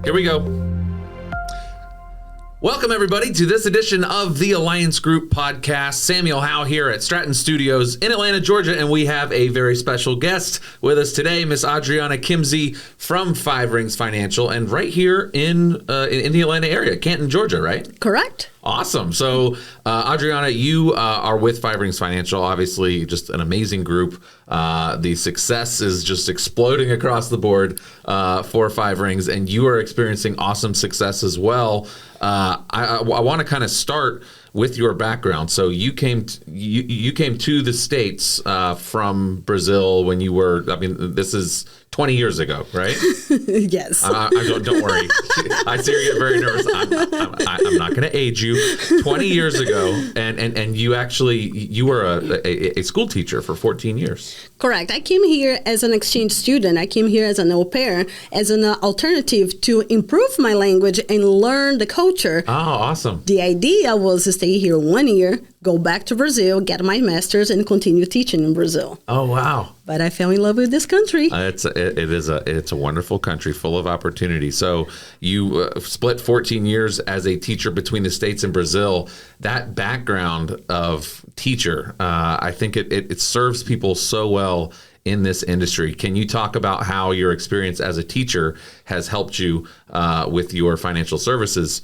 Here we go. Welcome, everybody, to this edition of the Alliance Group podcast. Samuel Howe here at Stratton Studios in Atlanta, Georgia, and we have a very special guest with us today, Miss Adriana Kimsey from Five Rings Financial, and right here in the Atlanta area, Canton, Georgia, right? Correct. Awesome. So, Adriana, you are with Five Rings Financial, obviously just an amazing group. The success is just exploding across the board for Five Rings, and you are experiencing awesome success as well. I want to kind of start with your background. So you came to the States from Brazil when you were, this is 20 years ago, right? Yes. Don't worry. I see you get very nervous. I'm not going to age you. 20 years ago, and you were a school teacher for 14 years. Correct. I came here as an exchange student. I came here as an au pair, as an alternative to improve my language and learn the culture. Oh, awesome. The idea was to stay here 1 year, go back to Brazil, get my master's, and continue teaching in Brazil. Oh, wow. But I fell in love with this country. It's a wonderful country full of opportunity. So you split 14 years as a teacher between the States and Brazil. That background of teacher, I think it serves people so well in this industry. Can you talk about how your experience as a teacher has helped you with your financial services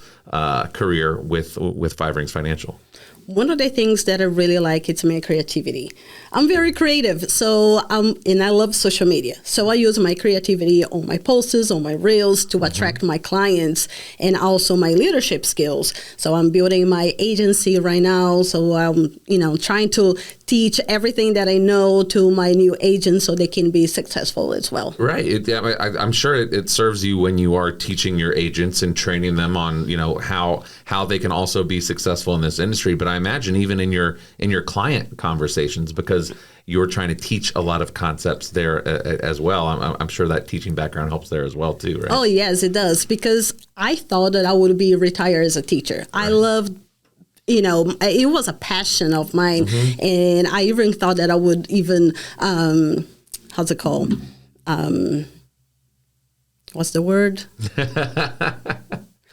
career with Five Rings Financial? One of the things that I really like is my creativity. I'm very creative, and I love social media. So I use my creativity on my posts, on my reels to attract my clients, and also my leadership skills. So I'm building my agency right now. So I'm, trying to teach everything that I know to my new agents so they can be successful as well. Right. I'm sure it serves you when you are teaching your agents and training them on, how they can also be successful in this industry. But I imagine even in your client conversations, because you're trying to teach a lot of concepts there as well. I'm sure that teaching background helps there as well too, right? Oh, yes, it does. Because I thought that I would be retired as a teacher. Right. I loved, it was a passion of mine. Mm-hmm. And I even thought that I would even, how's it called? What's the word?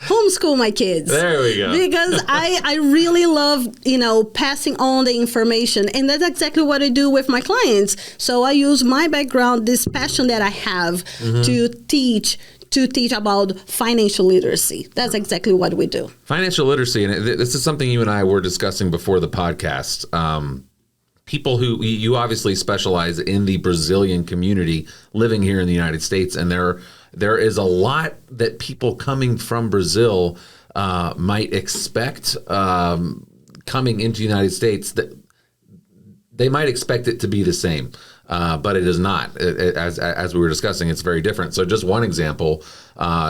Homeschool my kids. There we go. Because I really love, passing on the information. And that's exactly what I do with my clients. So I use my background, this passion that I have to teach about financial literacy. That's exactly what we do. Financial literacy, and this is something you and I were discussing before the podcast. People who, you obviously specialize in the Brazilian community living here in the United States, and there is a lot that people coming from Brazil might expect coming into the United States, that they might expect it to be the same, but it is not. As we were discussing, it's very different. So just one example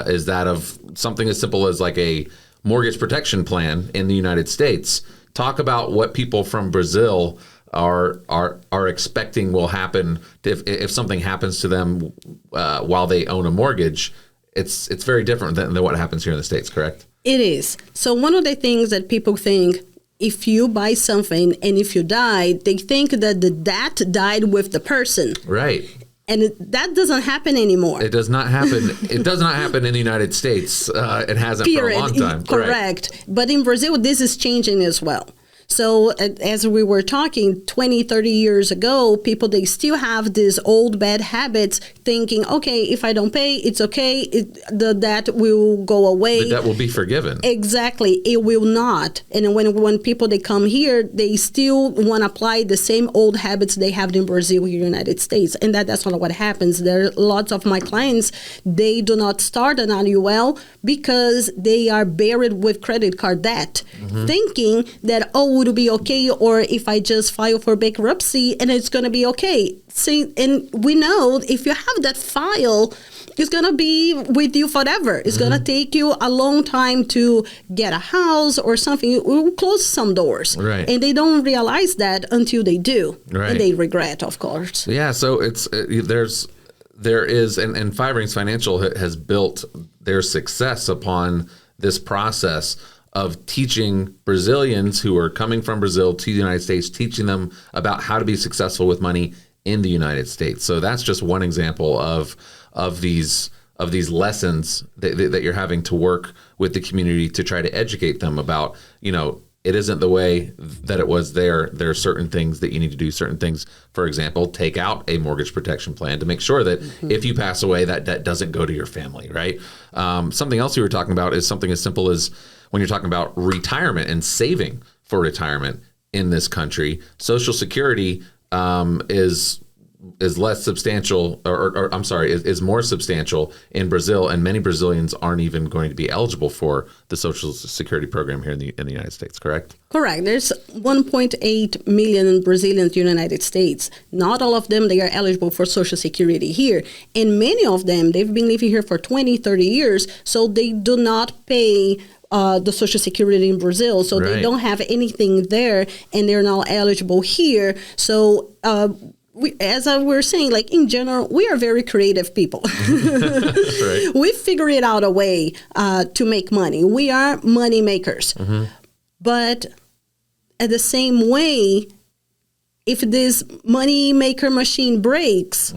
is that of something as simple as like a mortgage protection plan in the United States. Talk about what people from Brazil are expecting will happen if something happens to them while they own a mortgage. It's very different than what happens here in the States, correct? It is. So one of the things that people think, if you buy something and if you die, they think that the debt died with the person. Right. And that doesn't happen anymore. It does not happen. It does not happen in the United States. It hasn't for a long time. Correct. Right. But in Brazil, this is changing as well. So as we were talking 20, 30 years ago, people, they still have these old bad habits thinking, okay, if I don't pay, it's okay. The debt will go away. The debt will be forgiven. Exactly. It will not. And when people, they come here, they still want to apply the same old habits they have in Brazil here in the United States. And that's not what happens. There are lots of my clients, they do not start an IUL because they are buried with credit card debt, thinking that, would be okay, or if I just file for bankruptcy and it's going to be okay. See, and we know if you have that file, it's going to be with you forever. It's going to take you a long time to get a house or something. It will close some doors. Right. And they don't realize that until they do. Right. And they regret, of course. Yeah, so there is, and Five Rings Financial has built their success upon this process of teaching Brazilians who are coming from Brazil to the United States, teaching them about how to be successful with money in the United States. So that's just one example of these of these lessons that you're having to work with the community to try to educate them about, it isn't the way that it was there. There are certain things that you need to do, certain things, for example, take out a mortgage protection plan to make sure that if you pass away, that debt doesn't go to your family, right? Something else you were talking about is something as simple as when you're talking about retirement and saving for retirement in this country. Social Security is less substantial, or I'm sorry, is more substantial in Brazil, and many Brazilians aren't even going to be eligible for the Social Security program here in the United States, correct? Correct. There's 1.8 million Brazilians in the United States. Not all of them, they are eligible for Social Security here. And many of them, they've been living here for 20, 30 years, so they do not pay the Social Security in Brazil. So they don't have anything there, and they're not eligible here. So as I were saying, like in general, we are very creative people. Right. We figured out a way to make money. We are money makers. But at the same way, if this money maker machine breaks,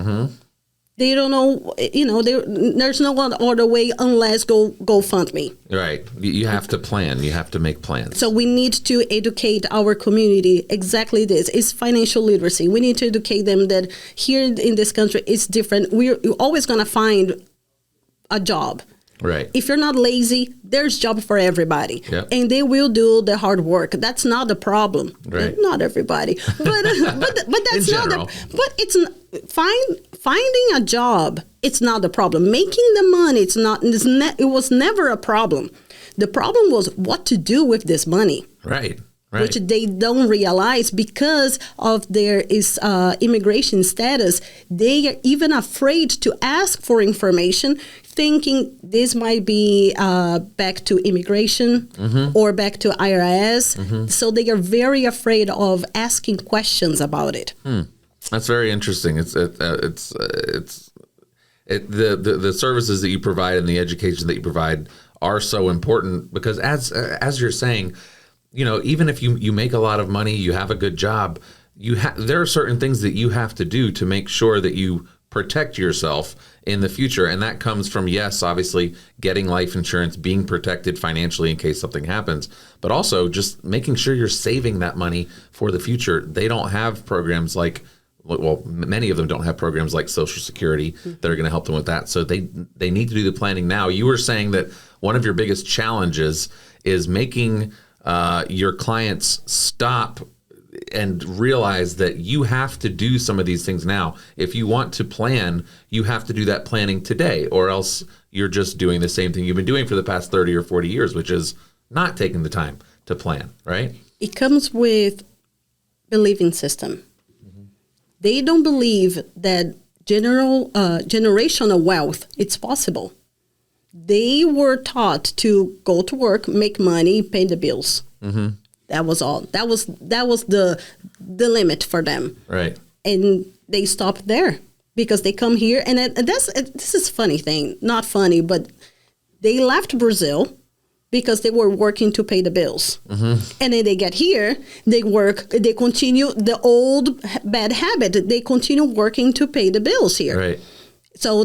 they don't know, there's no other way unless go fund me. Right. You have to plan. You have to make plans. So we need to educate our community. Exactly this. It's financial literacy. We need to educate them that here in this country, it's different. You're always going to find a job. Right. If you're not lazy, there's job for everybody. Yep. And they will do the hard work. That's not the problem. Right. Not everybody. But that's not the, but it's finding a job, it's not the problem. Making the money, it was never a problem. The problem was what to do with this money. Right. Which they don't realize because of their immigration status. They are even afraid to ask for information, thinking this might be back to immigration or back to IRS. So they are very afraid of asking questions about it. That's very interesting. The services that you provide and the education that you provide are so important because as you're saying, even if you make a lot of money, you have a good job, there are certain things that you have to do to make sure that you protect yourself in the future. And that comes from, yes, obviously getting life insurance, being protected financially in case something happens, but also just making sure you're saving that money for the future. They don't have programs like, well, many of them don't have programs like Social Security that are going to help them with that. So they need to do the planning now. You were saying that one of your biggest challenges is making your clients stop and realize that you have to do some of these things now. If you want to plan, you have to do that planning today, or else you're just doing the same thing you've been doing for the past 30 or 40 years, which is not taking the time to plan, right? It comes with believing system. They don't believe that generational wealth, it's possible. They were taught to go to work, make money, pay the bills. That was all. That was the limit for them. Right. And they stopped there because they come here, and this is a funny thing. Not funny, but they left Brazil because they were working to pay the bills. And then they get here, they work, they continue the old bad habit. They continue working to pay the bills here. Right. So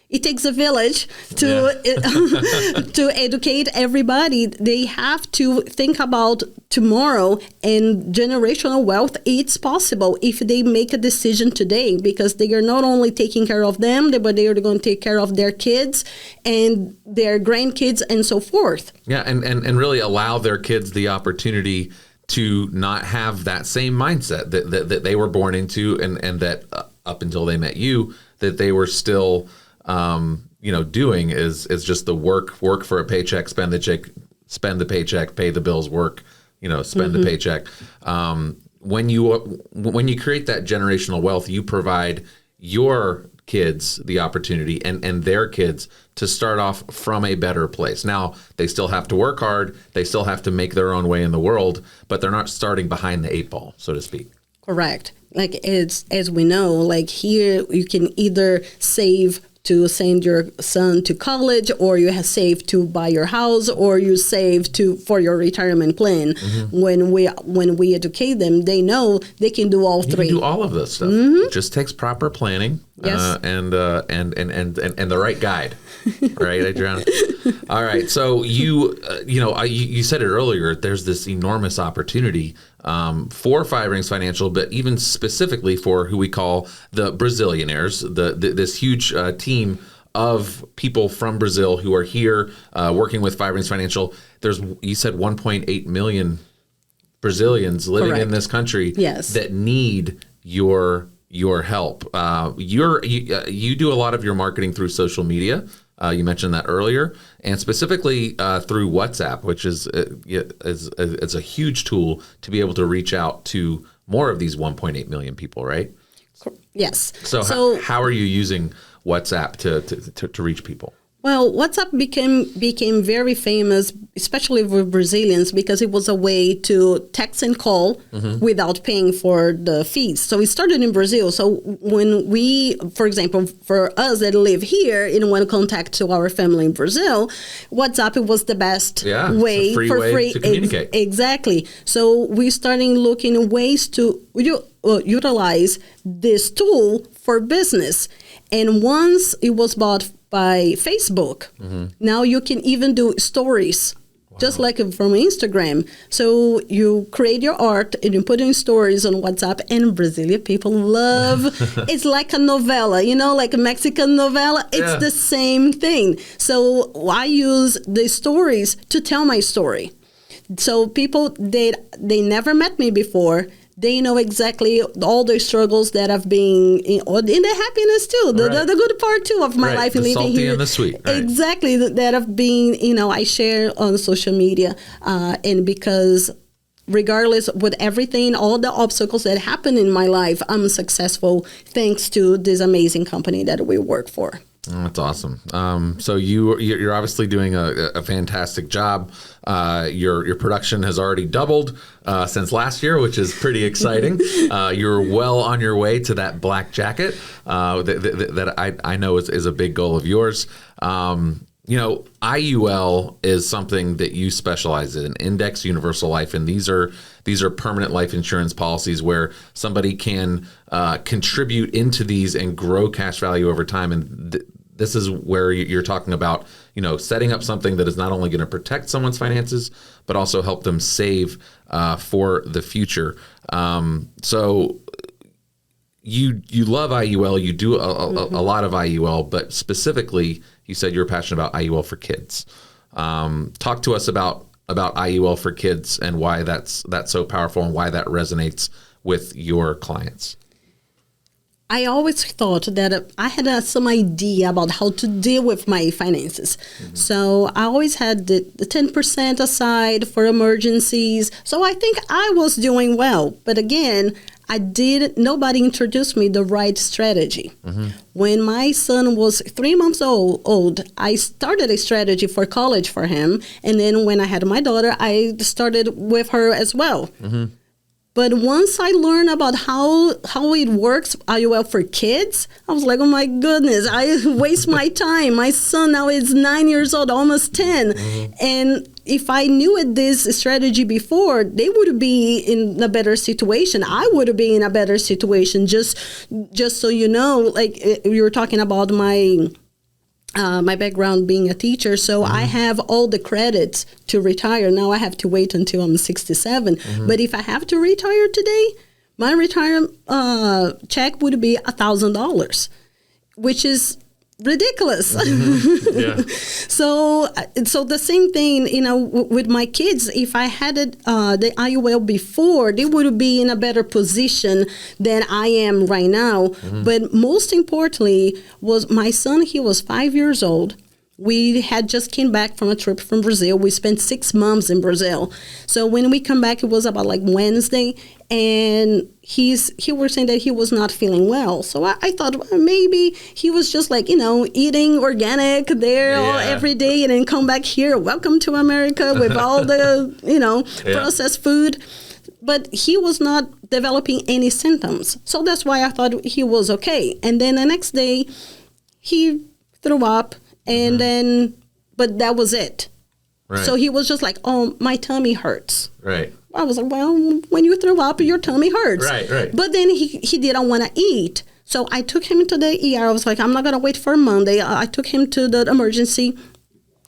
it takes a village to educate everybody. They have to think about tomorrow, and generational wealth. It's possible if they make a decision today, because they are not only taking care of them, but they are going to take care of their kids and their grandkids and so forth. Yeah, and really allow their kids the opportunity to not have that same mindset that they were born into, and that up until they met you, that they were still doing is just the work for a paycheck, spend the paycheck, pay the bills, work, spend the paycheck. When you create that generational wealth, you provide your kids the opportunity and their kids to start off from a better place. Now, they still have to work hard. They still have to make their own way in the world, but they're not starting behind the eight ball, so to speak. Correct. Like as we know, like here you can either save to send your son to college, or you have saved to buy your house, or you save for your retirement plan. When we educate them, they know they can do all three. You can do all of this stuff. It just takes proper planning, Yes. and the right guide, right, Adriana? All right. So you said it earlier. There's this enormous opportunity for Five Rings Financial, but even specifically for who we call the Brazilianaires, this huge team of people from Brazil who are here working with Five Rings Financial. You said 1.8 million Brazilians living Correct. in this country Yes. that need your help. You do a lot of your marketing through social media. You mentioned that earlier, and specifically through WhatsApp, which is a huge tool to be able to reach out to more of these 1.8 million people, right? Yes. So how are you using WhatsApp to reach people? Well, WhatsApp became very famous, especially with Brazilians, because it was a way to text and call without paying for the fees. So it started in Brazil. So when we, for example, for us that live here and want to contact to our family in Brazil, WhatsApp was the best way it's a free way to communicate. Exactly. So we started looking ways to utilize this tool for business. And once it was bought by Facebook, now you can even do stories, just like from Instagram. So you create your art and you put in stories on WhatsApp, and Brazilian people love. It's like a novella, like a Mexican novella. It's the same thing. So I use the stories to tell my story. So people, they never met me before. They know exactly all the struggles that I've been in, and the happiness too, the good part too of my life the living salty here. And the sweet. Right. Exactly, that I've been, I share on social media, and because regardless with everything, all the obstacles that happen in my life, I'm successful thanks to this amazing company that we work for. Oh, that's awesome. So you're obviously doing a fantastic job. Your production has already doubled since last year, which is pretty exciting. You're well on your way to that black jacket that I know is a big goal of yours. IUL is something that you specialize in, Index Universal Life, and these are permanent life insurance policies where somebody can contribute into these and grow cash value over time. And this is where you're talking about, setting up something that is not only going to protect someone's finances, but also help them save for the future. So you love IUL, you do a lot of IUL, but specifically, you said you're passionate about IUL for kids. Talk to us about IUL for kids and why that's so powerful and why that resonates with your clients. I always thought that I had some idea about how to deal with my finances. So I always had the 10% aside for emergencies. So I think I was doing well. But again, nobody introduced me the right strategy. When my son was 3 months old, I started a strategy for college for him. And then when I had my daughter, I started with her as well. But once I learned about how it works, IUL for kids, I was like, oh my goodness, I waste my time. My son now is 9 years old, almost 10. And if I knew this strategy before, they would be in a better situation. I would be in a better situation. Just so you know, like you were talking about my background being a teacher, so I have all the credits to retire. Now I have to wait until I'm 67. But if I have to retire today, my retirement check would be $1,000, which is ridiculous. So the same thing, with my kids, if I had the IUL before, they would be in a better position than I am right now. But most importantly was my son. He was 5 years old. We had just came back from a trip from Brazil. We spent 6 months in Brazil. So when we come back, it was about like Wednesday, and he was saying that he was not feeling well. So I thought, well, maybe he was just like, eating organic there every day and then come back here. Welcome to America with all the, processed food. But he was not developing any symptoms. So that's why I thought he was okay. And then the next day, he threw up, and then, but that was it. Right. So he was just like, oh, my tummy hurts. Right. I was like, well, when you throw up, your tummy hurts. Right. But then he didn't want to eat. So I took him to the ER. I was like, I'm not going to wait for Monday. I took him to the emergency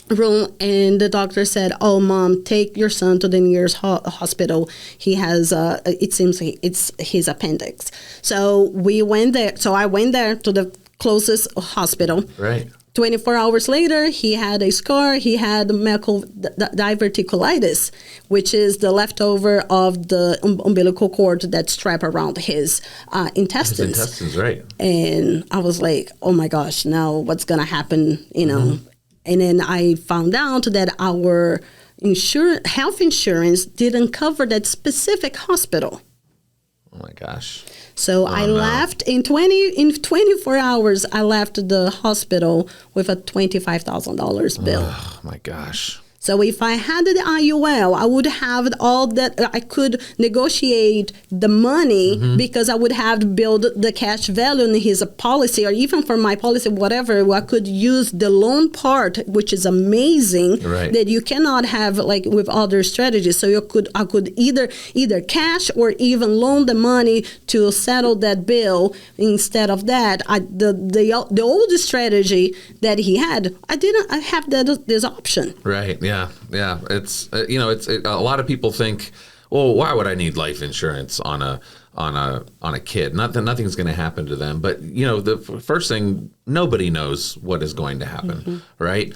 room, and the doctor said, oh, Mom, take your son to the nearest hospital. He has, it seems it's his appendix. So we went there. So I went there to the closest hospital. Right. 24 hours later, he had a scar. He had medial diverticulitis, which is the leftover of the umbilical cord that's strapped around his intestines. His intestines, right. And I was like, oh my gosh, now what's going to happen, you know? And then I found out that our health insurance didn't cover that specific hospital. Oh my gosh. So I left in 24 hours. I left the hospital with a $25,000 bill. Oh my gosh. So if I had the IUL, I would have all that. I could negotiate the money because I would have to build the cash value in his policy, or even for my policy, whatever. I could use the loan part, which is amazing, that you cannot have like with other strategies. So I could either cash or even loan the money to settle that bill. Instead of that, the old strategy that he had, I have this option. Right. Yeah. It's a lot of people think, well, why would I need life insurance on a kid? Not that nothing's going to happen to them, but the first thing, nobody knows what is going to happen, right?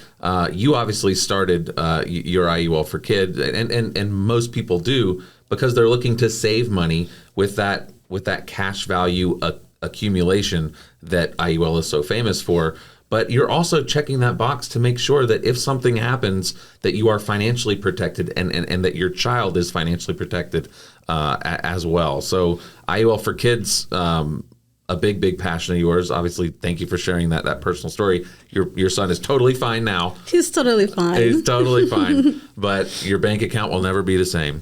You obviously started your IUL for kids, and most people do because they're looking to save money with that cash value accumulation that IUL is so famous for. But you're also checking that box to make sure that if something happens, that you are financially protected and that your child is financially protected as well. So IUL for kids, a big passion of yours. Obviously, thank you for sharing that personal story. Your son is totally fine now. He's totally fine. He's totally fine. But your bank account will never be the same.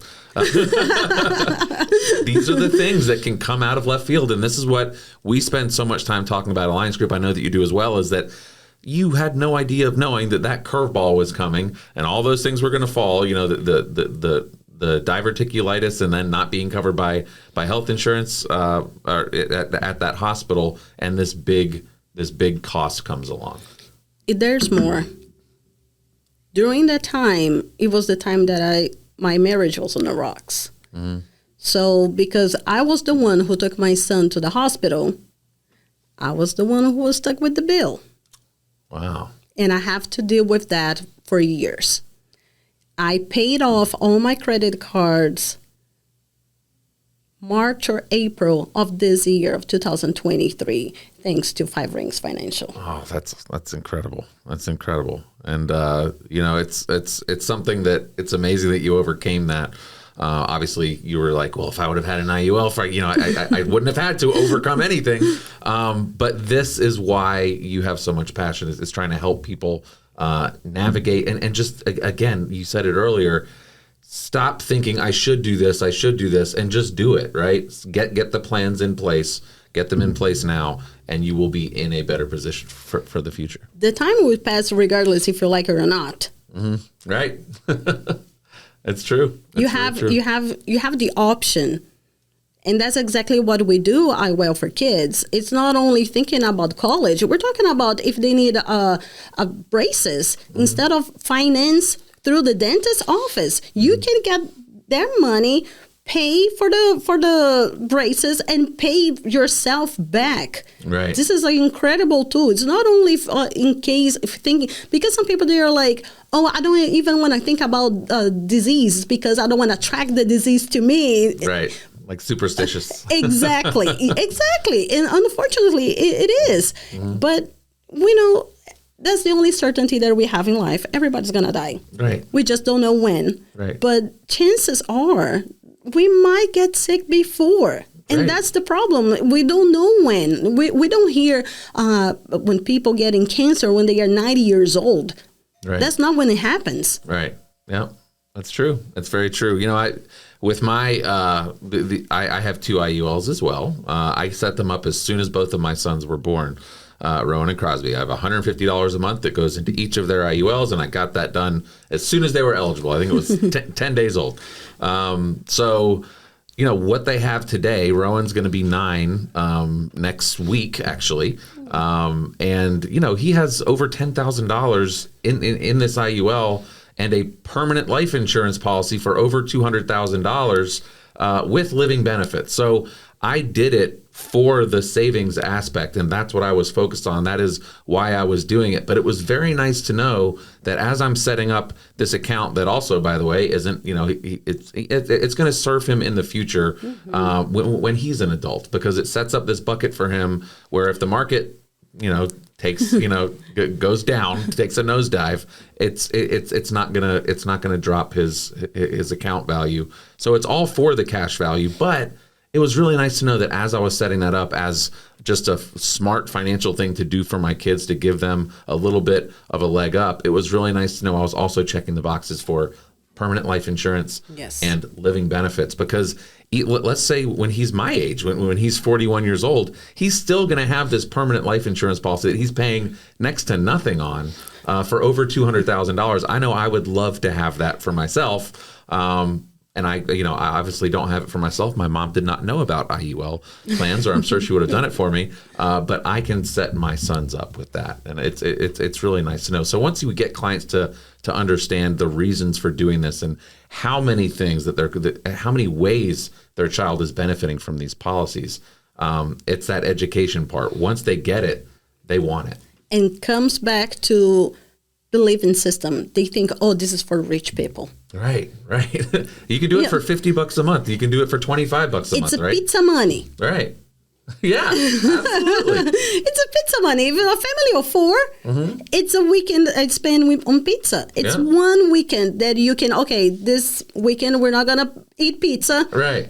These are the things that can come out of left field, and this is what we spend so much time talking about at Alliance Group. I know that you do as well, is that you had no idea of knowing that curveball was coming and all those things were going to fall, the diverticulitis and then not being covered by health insurance or at that hospital, and this big cost comes along. There's more. During that time, it was the time that my marriage was on the rocks. So because I was the one who took my son to the hospital, I was the one who was stuck with the bill. Wow. And I have to deal with that for years. I paid off all my credit cards March or April of this year of 2023, thanks to Five Rings Financial. Oh, that's incredible. That's incredible. And it's something that it's amazing that you overcame that. Obviously, you were like, well, if I would have had an IUL, I wouldn't have had to overcome anything. But this is why you have so much passion. Is trying to help people navigate and just, again, you said it earlier, stop thinking I should do this, and just do it, right? Get the plans in place, get them in place now, and you will be in a better position for the future. The time will pass regardless if you like it or not. Right. It's true. You have the option. And that's exactly what we do at IUL for Kids. It's not only thinking about college. We're talking about if they need braces. Instead of finance through the dentist's office, you can get their money, pay for the braces, and pay yourself back. Right. This is an incredible tool. It's not only in case of thinking, because some people, they are like, oh, I don't even want to think about disease because I don't want to track the disease to me. Right. Like superstitious. Exactly. And unfortunately, it is. But we know that's the only certainty that we have in life. Everybody's going to die. Right. We just don't know when. Right. But chances are we might get sick before. And that's the problem. We don't know when. We don't hear when people getting cancer when they are 90 years old. Right. That's not when it happens. Right. Yeah, that's true. That's very true. With my, I have two IULs as well. I set them up as soon as both of my sons were born. Rowan and Crosby. I have $150 a month that goes into each of their IULs, and I got that done as soon as they were eligible. I think it was 10 days old. So, you know, what they have today, Rowan's going to be 9 next week, actually. And, you know, he has over $10,000 in this IUL and a permanent life insurance policy for over $200,000 with living benefits. So I did it for the savings aspect, and that's what I was focused on. That is why I was doing it. But it was very nice to know that as I'm setting up this account, that also, by the way, isn't, you know, it's going to serve him in the future when he's an adult, because it sets up this bucket for him where if the market, you know, takes, you know, goes down, takes a nosedive, it's not gonna drop his account value. So it's all for the cash value. But it was really nice to know that as I was setting that up as just a smart financial thing to do for my kids, to give them a little bit of a leg up, it was really nice to know I was also checking the boxes for permanent life insurance and living benefits. Because let's say when he's my age, when he's 41 years old, he's still going to have this permanent life insurance policy that he's paying next to nothing on for over $200,000. I know I would love to have that for myself. And I obviously don't have it for myself. My mom did not know about IUL plans, or I'm sure she would have done it for me. But I can set my sons up with that, and it's really nice to know. So once you get clients to understand the reasons for doing this and how many things how many ways their child is benefiting from these policies, it's that education part. Once they get it, they want it. And comes back to the living system. They think, oh, this is for rich people. Right. You can do it for $50 a month. You can do it for $25 a month, right? It's a pizza money. Right. Yeah, absolutely. It's a pizza money. Even a family of 4, it's a weekend I spend on pizza. It's one weekend that you can, okay, this weekend we're not going to eat pizza. Right.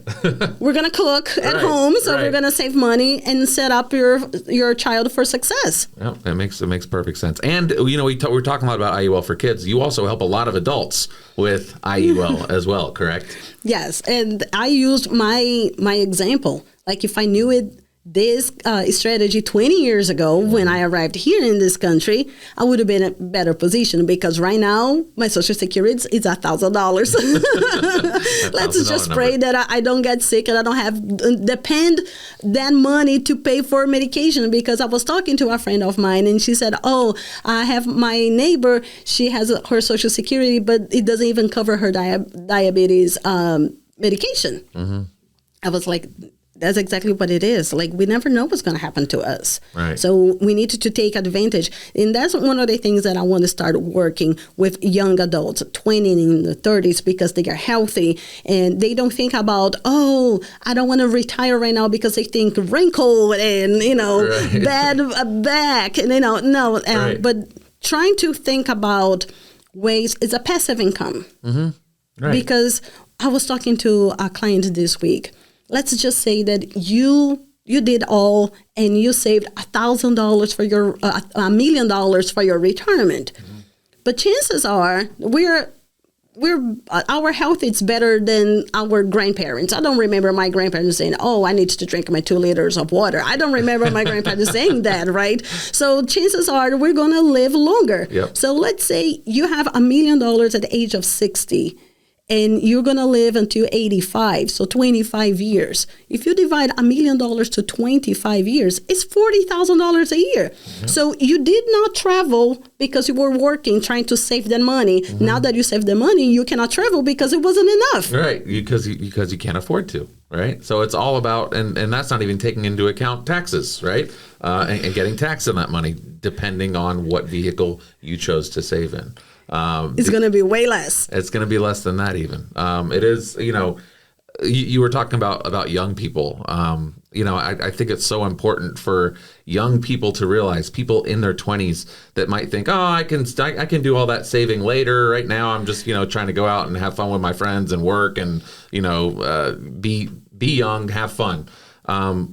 We're going to cook at home, so we're going to save money and set up your child for success. Yeah, it makes perfect sense. And, you know, we're talking a lot about IUL for kids. You also help a lot of adults with IUL as well, correct? Yes, and I used my example. Like if I knew this strategy 20 years ago when I arrived here in this country, I would have been in a better position, because right now my Social Security is $1,000. Let's just pray that I don't get sick and I don't have depend that money to pay for medication. Because I was talking to a friend of mine and she said, oh, I have my neighbor, she has her Social Security, but it doesn't even cover her diabetes medication. I was like, that's exactly what it is. Like, we never know what's going to happen to us. Right. So we need to take advantage. And that's one of the things that I want to start working with young adults, 20 and the 30s, because they are healthy and they don't think about, oh, I don't want to retire right now, because they think wrinkle and, you know, bad back. And, you know, no. But trying to think about ways, it's a passive income. Because I was talking to a client this week. Let's just say that you did all and you saved $1,000 for your $1 million for your retirement, but chances are our health is better than our grandparents. I don't remember my grandparents saying, "Oh, I need to drink my 2 liters of water." I don't remember my grandparents saying that, right? So chances are we're going to live longer. Yep. So let's say you have $1 million at the age of 60. And you're going to live until 85, so 25 years. If you divide $1 million to 25 years, it's $40,000 a year. So you did not travel because you were working, trying to save that money. Now that you save the money, you cannot travel because it wasn't enough. Right, because you can't afford to, right? So it's all about, and that's not even taking into account taxes, right? And getting taxed on that money, depending on what vehicle you chose to save in. It's going to be way less. It's going to be less than that even. It is, you know, you were talking about young people. You know, I think it's so important for young people to realize, people in their 20s that might think, oh, I can do all that saving later. Right now, I'm just, you know, trying to go out and have fun with my friends and work and, you know, be young, have fun.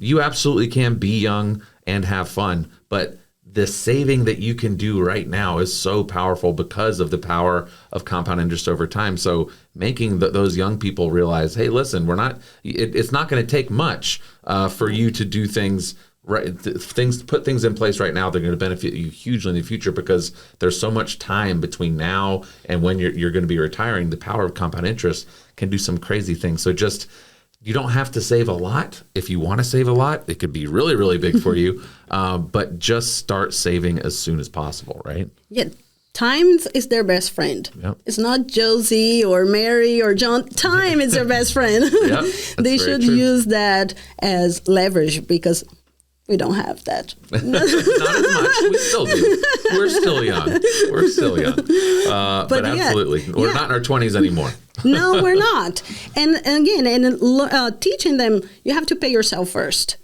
You absolutely can be young and have fun, but the saving that you can do right now is so powerful because of the power of compound interest over time. So making those young people realize, hey, listen, it's not going to take much for you to do things right put things in place right now. They're going to benefit you hugely in the future because there's so much time between now and when you're going to be retiring. The power of compound interest can do some crazy things. So just, you don't have to save a lot. If you want to save a lot, it could be really, really big for you. But just start saving as soon as possible, right? Yeah. Time is their best friend. Yep. It's not Josie or Mary or John. Time is their best friend. Yep, they should use that as leverage because we don't have that. Not as much. We still do. We're still young. But absolutely. We're not in our 20s anymore. No, we're not. And again, teaching them, you have to pay yourself first.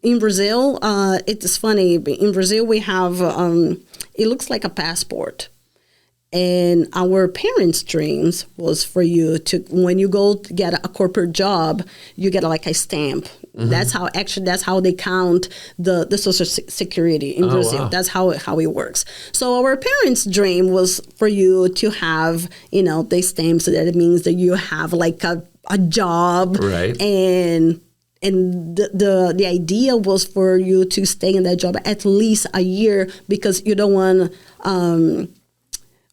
In Brazil, it's funny. In Brazil, we have, it looks like a passport. And our parents' dreams was for you to, when you go to get a corporate job, you get like a stamp. Mm-hmm. That's how they count the Social Security in Brazil. Wow. That's how it works. So our parents' dream was for you to have, the stamps. That means that you have like a job. Right. And the idea was for you to stay in that job at least a year because you don't want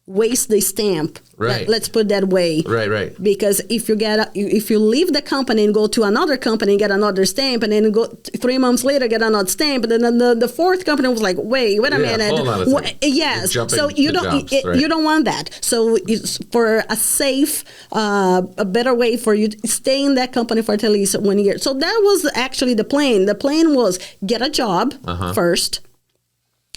waste the stamp. Right. Let's put it that way. Right. Because if you leave the company and go to another company and get another stamp, and then go 3 months later get another stamp, and then the fourth company was like, wait a minute. Hold on a second. Yes. So you don't want that. So it's for a safe, a better way for you to stay in that company for at least 1 year. So that was actually the plan. The plan was get a job first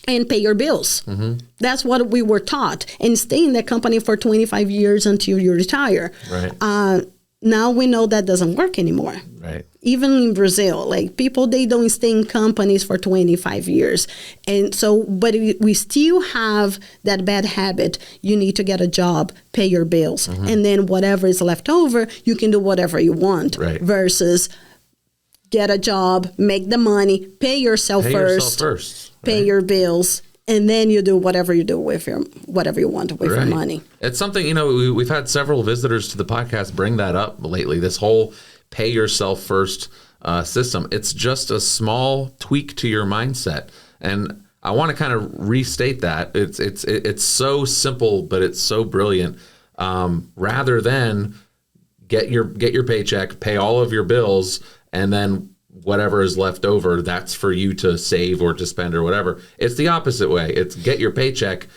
and pay your bills. Mm-hmm. That's what we were taught. And stay in that company for 25 years until you retire. Right. Now we know that doesn't work anymore. Right. Even in Brazil, like people, they don't stay in companies for 25 years. And so, but we still have that bad habit. You need to get a job, pay your bills. Mm-hmm. And then whatever is left over, you can do whatever you want. Right. Versus get a job, make the money, pay yourself first. Pay your bills, and then you do whatever you do with whatever you want with your money. It's something, we've had several visitors to the podcast bring that up lately, this whole pay yourself first system. It's just a small tweak to your mindset. And I want to kind of restate that. It's so simple, but it's so brilliant. Rather than get your paycheck, pay all of your bills, and then whatever is left over, that's for you to save or to spend or whatever. It's the opposite way. It's get your paycheck,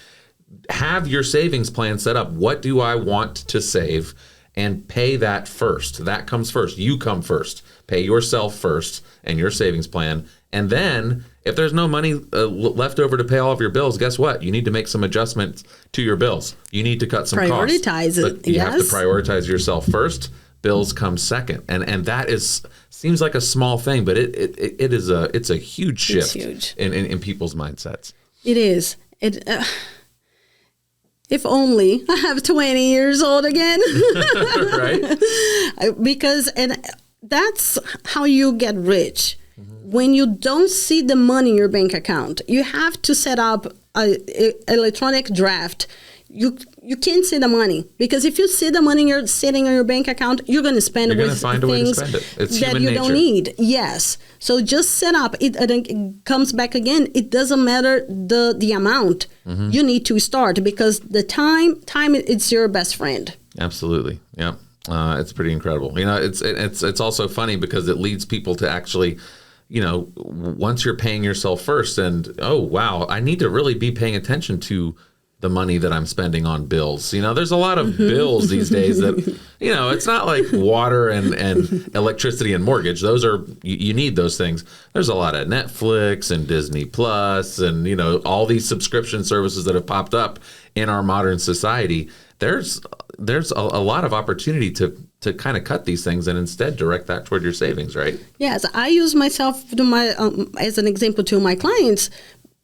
have your savings plan set up. What do I want to save? And pay that first. That comes first. You come first. Pay yourself first and your savings plan. And then if there's no money left over to pay all of your bills, guess what? You need to make some adjustments to your bills. You need to cut some costs. Prioritize it. But you have to prioritize yourself first. Bills come second. And that seems like a small thing, but it's a huge shift in people's mindsets. It is. If only I have 20 years old again. Right. Because that's how you get rich. Mm-hmm. When you don't see the money in your bank account, you have to set up an electronic draft. You can't see the money, because if you see the money you're sitting in your bank account, you're going to spend it with things that you don't need. Yes. So just set up. It comes back again. It doesn't matter the amount. Mm-hmm. You need to start, because the time it's your best friend. Absolutely. Yeah. It's pretty incredible. It's also funny because it leads people to actually, once you're paying yourself first, and oh wow, I need to really be paying attention to the money that I'm spending on bills. There's a lot of bills these days that, it's not like water and electricity and mortgage. Those are, you need those things. There's a lot of Netflix and Disney Plus and, all these subscription services that have popped up in our modern society. There's a lot of opportunity to kind of cut these things and instead direct that toward your savings, right? Yes, I use myself as an example to my clients,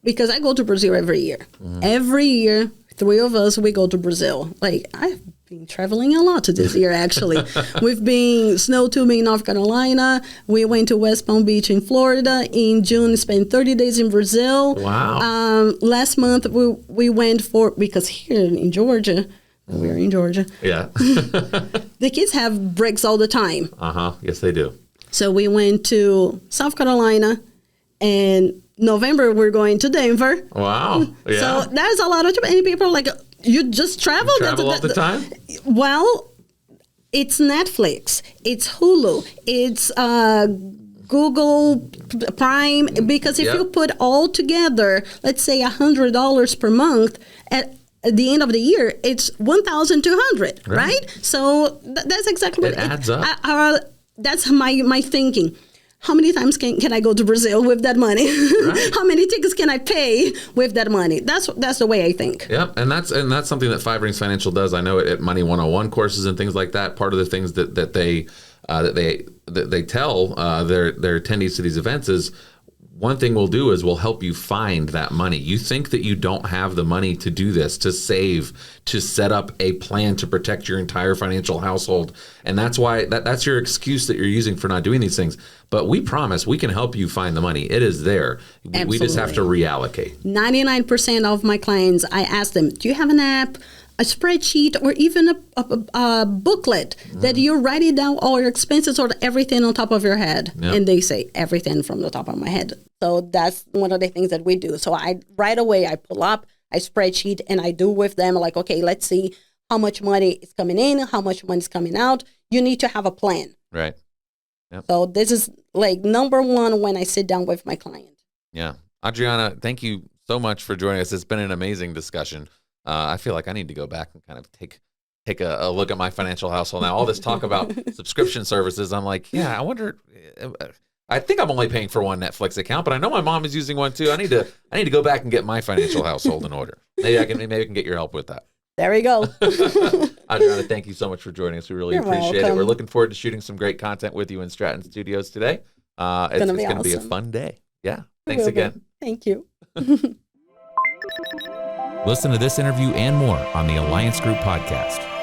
because I go to Brazil every year. Mm-hmm. Every year, 3 of us, we go to Brazil. Like, I've been traveling a lot this year, actually. We've been snow tubing in North Carolina. We went to West Palm Beach in Florida. In June, spent 30 days in Brazil. Wow. Last month, we went because here in Georgia, we're in Georgia. Yeah. The kids have breaks all the time. Uh-huh. Yes, they do. So we went to South Carolina In November, we're going to Denver. Wow. Yeah. So there's a lot of many people are like, you just travel. Travel all the time? Well, it's Netflix, it's Hulu, it's Google Prime. Because if you put all together, let's say $100 per month at the end of the year, it's $1,200, right? So that's exactly what it adds up. That's my thinking. How many times can I go to Brazil with that money? Right. How many tickets can I pay with that money? That's the way I think. Yep, and that's something that Five Rings Financial does. I know at Money 101 courses and things like that. Part of the things that they tell their attendees to these events is, one thing we'll do is we'll help you find that money. You think that you don't have the money to do this, to save, to set up a plan to protect your entire financial household. And that's why that's your excuse that you're using for not doing these things. But we promise we can help you find the money. It is there. Absolutely. We just have to reallocate. 99% of my clients, I ask them, do you have an app, a spreadsheet, or even a booklet that you write it down, all your expenses or everything on top of your head? Yep. And they say everything from the top of my head. So that's one of the things that we do. So right away I pull up a spreadsheet and I do with them like, okay, let's see how much money is coming in, how much money is coming out. You need to have a plan. Right. Yep. So this is like number one when I sit down with my client. Yeah. Adriana, thank you so much for joining us. It's been an amazing discussion. I feel like I need to go back and kind of take a look at my financial household now. All this talk about subscription services, I'm like, yeah, I wonder. I think I'm only paying for one Netflix account, but I know my mom is using one too. I need to go back and get my financial household in order. Maybe I can get your help with that. There we go. Adriana, thank you so much for joining us. We really appreciate it. We're looking forward to shooting some great content with you in Stratton Studios today. It's going to be a fun day. Yeah. Thanks again. Thank you. Listen to this interview and more on the Alliance Group podcast.